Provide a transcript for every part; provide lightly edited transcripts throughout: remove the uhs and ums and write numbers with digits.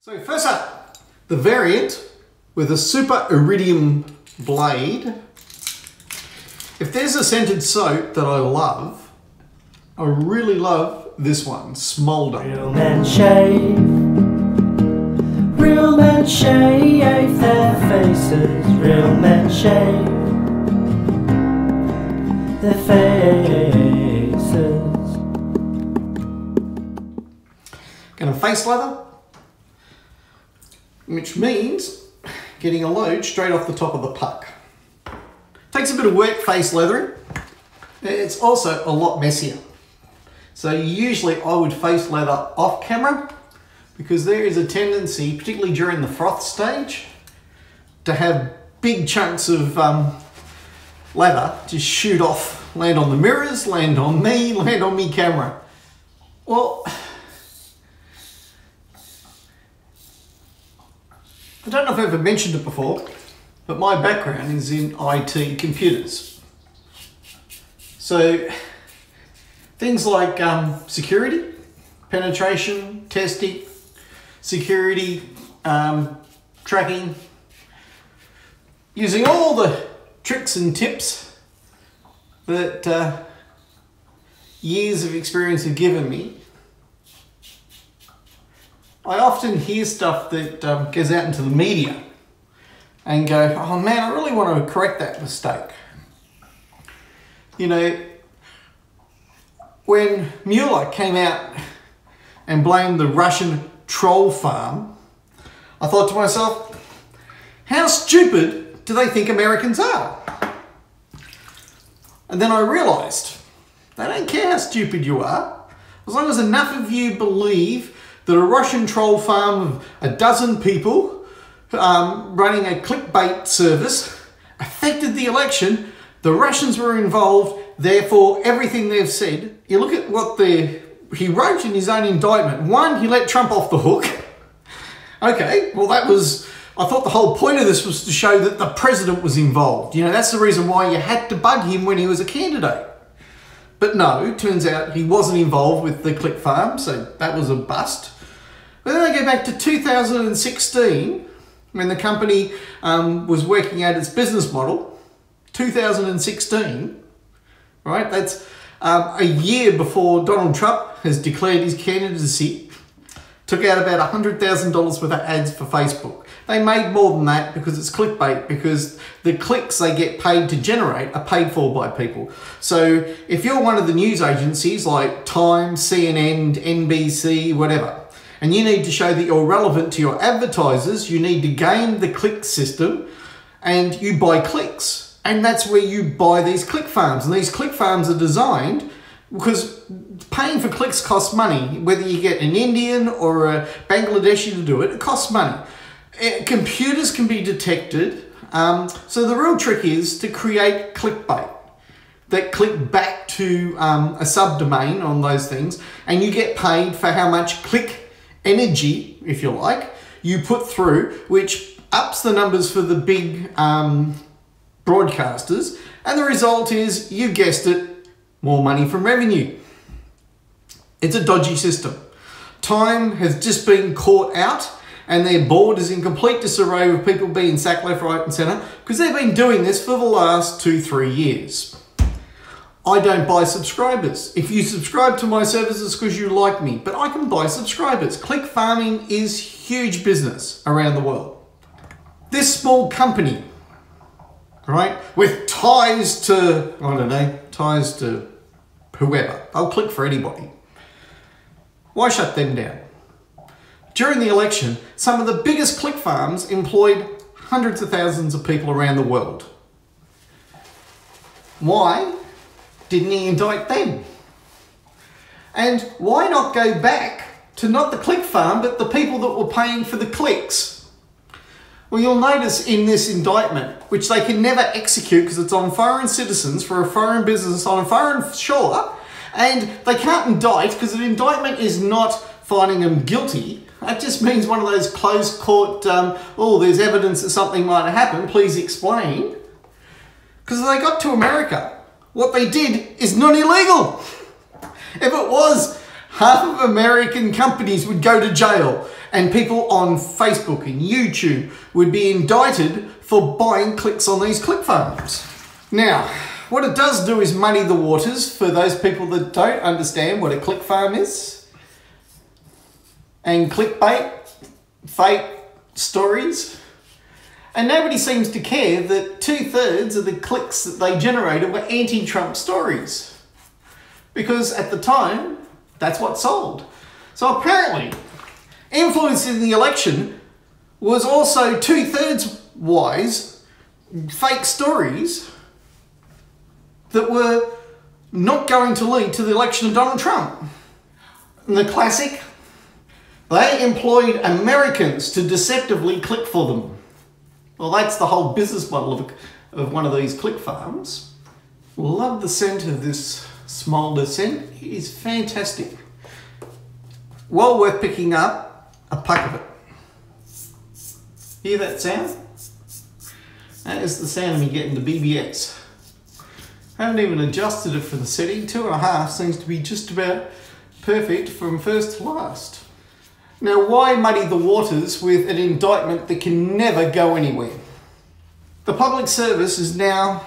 So first up, the variant with a super iridium blade. If there's a scented soap that I love, I really love this one, Smolder. Real men shave their faces. Real men shave their faces. Gonna face lather, which means getting a load straight off the top of the puck. Takes a bit of work face leathering. It's also a lot messier. So usually I would face leather off camera because there is a tendency, particularly during the froth stage, to have big chunks of leather just shoot off, land on the mirrors, land on me camera. Well, I don't know if I've ever mentioned it before, but my background is in IT computers. So things like security, penetration, testing, security, tracking, using all the tricks and tips that years of experience have given me. I often hear stuff that goes out into the media and go, oh man, I really want to correct that mistake. You know, when Mueller came out and blamed the Russian troll farm, I thought to myself, how stupid do they think Americans are? And then I realised, they don't care how stupid you are, as long as enough of you believe that a Russian troll farm of a dozen people running a clickbait service affected the election. The Russians were involved, therefore everything they've said. You look at what he wrote in his own indictment. One, he let Trump off the hook. Okay, well I thought the whole point of this was to show that the president was involved. You know, that's the reason why you had to bug him when he was a candidate. But no, turns out he wasn't involved with the click farm, so that was a bust. But then I go back to 2016, when the company was working out its business model. 2016, right? That's a year before Donald Trump has declared his candidacy. Took out about $100,000 worth of ads for Facebook. They made more than that because it's clickbait, because the clicks they get paid to generate are paid for by people. So if you're one of the news agencies like Time, CNN, NBC, whatever, and you need to show that you're relevant to your advertisers, you need to game the click system and you buy clicks. And that's where you buy these click farms. And these click farms are designed because paying for clicks costs money. Whether you get an Indian or a Bangladeshi to do it, it costs money. Computers can be detected. So the real trick is to create clickbait that click back to a subdomain on those things, and you get paid for how much click energy, if you like, you put through, which ups the numbers for the big broadcasters, and the result is, you guessed it, more money from revenue. It's a dodgy system. Time has just been caught out, and their board is in complete disarray with people being sacked left, right and centre because they've been doing this for the last 2-3 years. I don't buy subscribers. If you subscribe to my services because you like me, but I can buy subscribers. Click farming is huge business around the world. This small company, right, with ties to, I don't know, ties to whoever. I'll click for anybody. Why shut them down? During the election, some of the biggest click farms employed hundreds of thousands of people around the world. Why didn't he indict them? And why not go back to not the click farm, but the people that were paying for the clicks? Well, you'll notice in this indictment, which they can never execute because it's on foreign citizens for a foreign business on a foreign shore, and they can't indict because an indictment is not finding them guilty. That just means one of those closed court, oh, there's evidence that something might have happened, please explain. Because they got to America, what they did is not illegal. If it was half of American companies would go to jail, and people on Facebook and YouTube would be indicted for buying clicks on these click farms. Now, what it does do is muddy the waters for those people that don't understand what a click farm is. And clickbait, fake stories. And nobody seems to care that 2/3 of the clicks that they generated were anti-Trump stories. Because at the time, that's what sold. So apparently, influencing the election was also 2/3 wise fake stories that were not going to lead to the election of Donald Trump. And the classic, they employed Americans to deceptively click for them. Well, that's the whole business model of one of these click farms. Love the scent of this Smolder scent. It is fantastic. Well worth picking up a pack of it. Hear that sound? That is the sound of me getting the BBS. I haven't even adjusted it for the setting. 2.5 seems to be just about perfect from first to last. Now, why muddy the waters with an indictment that can never go anywhere? The public service is now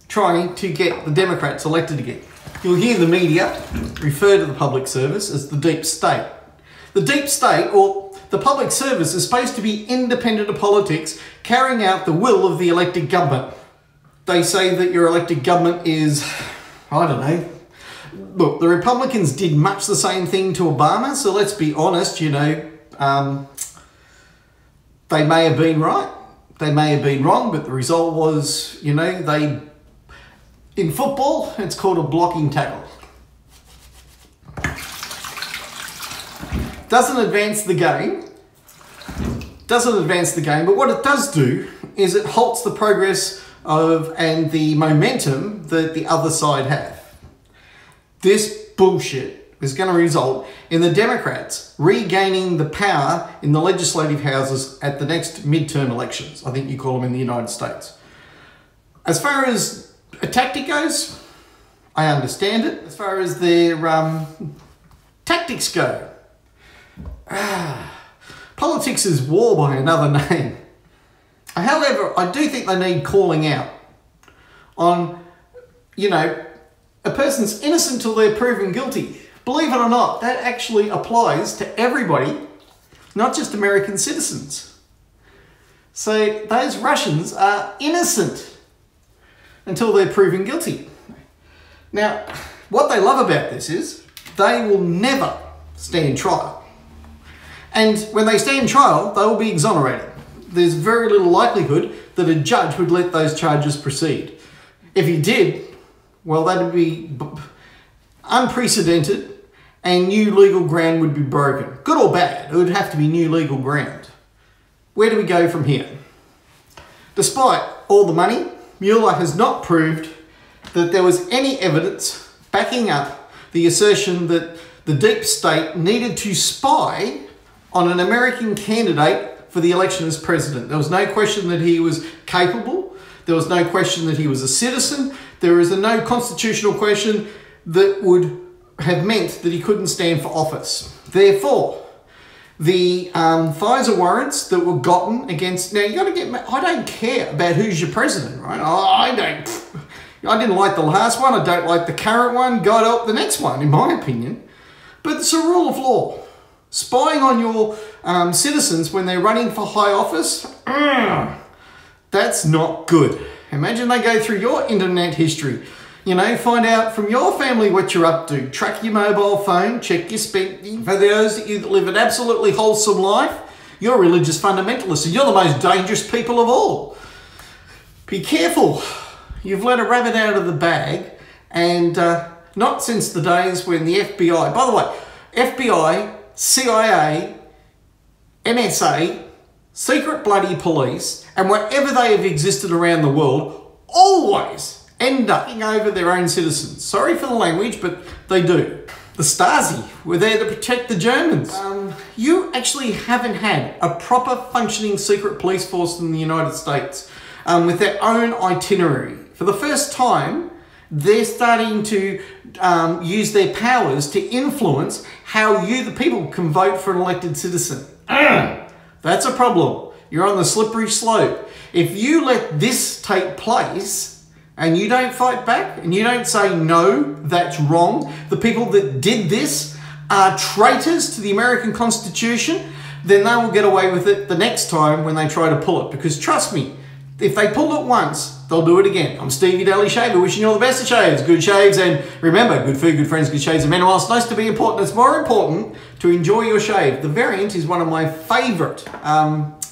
trying to get the Democrats elected again. You'll hear the media refer to the public service as the deep state. The deep state, or the public service, is supposed to be independent of politics, carrying out the will of the elected government. They say that your elected government is, I don't know. Look, the Republicans did much the same thing to Obama, so let's be honest, you know, they may have been right, they may have been wrong, but the result was, you know, in football, it's called a blocking tackle. Doesn't advance the game, but what it does do is it halts the progress and the momentum that the other side have. This bullshit is going to result in the Democrats regaining the power in the legislative houses at the next midterm elections. I think you call them in the United States. As far as a tactic goes, I understand it. As far as their tactics go, politics is war by another name. However, I do think they need calling out on, you know, a person's innocent till they're proven guilty. Believe it or not, that actually applies to everybody, not just American citizens. So those Russians are innocent until they're proven guilty. Now, what they love about this is they will never stand trial. And when they stand trial, they will be exonerated. There's very little likelihood that a judge would let those charges proceed. If he did, well, that would be unprecedented and new legal ground would be broken. Good or bad, it would have to be new legal ground. Where do we go from here? Despite all the money, Mueller has not proved that there was any evidence backing up the assertion that the deep state needed to spy on an American candidate for the election as president. There was no question that he was capable. There was no question that he was a citizen. There is no constitutional question that would have meant that he couldn't stand for office. Therefore, the FISA warrants that were gotten against... Now, you got to get... I don't care about who's your president, right? I didn't like the last one. I don't like the current one. God help the next one, in my opinion. But it's a rule of law. Spying on your citizens when they're running for high office, that's not good. Imagine they go through your internet history, you know, find out from your family what you're up to, track your mobile phone, check your spending. For those of you that live an absolutely wholesome life, you're religious fundamentalists and you're the most dangerous people of all. Be careful. You've let a rabbit out of the bag, and not since the days when the FBI, by the way, FBI, CIA, NSA, secret bloody police, and wherever they have existed around the world, always end up taking over their own citizens. Sorry for the language, but they do. The Stasi were there to protect the Germans. You actually haven't had a proper functioning secret police force in the United States with their own itinerary. For the first time they're starting to use their powers to influence how you, the people, can vote for an elected citizen. That's a problem. You're on the slippery slope. If you let this take place and you don't fight back and you don't say, no, that's wrong, the people that did this are traitors to the American Constitution, then they will get away with it the next time when they try to pull it. Because trust me, if they pull it once, they'll do it again. I'm Stevie Daily Shaver, wishing you all the best of shaves, good shaves, and remember, good food, good friends, good shades, and men. Whilst nice to be important, it's more important to enjoy your shave. The Variant is one of my favourite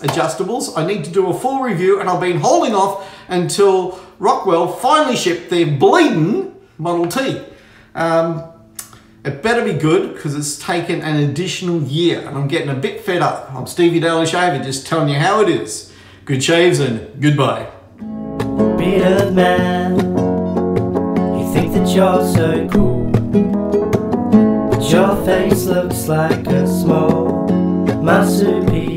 adjustables. I need to do a full review, and I've been holding off until Rockwell finally shipped their bleeding Model T. It better be good because it's taken an additional year and I'm getting a bit fed up. I'm Stevie Daily Shaver, just telling you how it is. Good shaves and goodbye. Bearded man, you think that you're so cool, but your face looks like a small marsupial.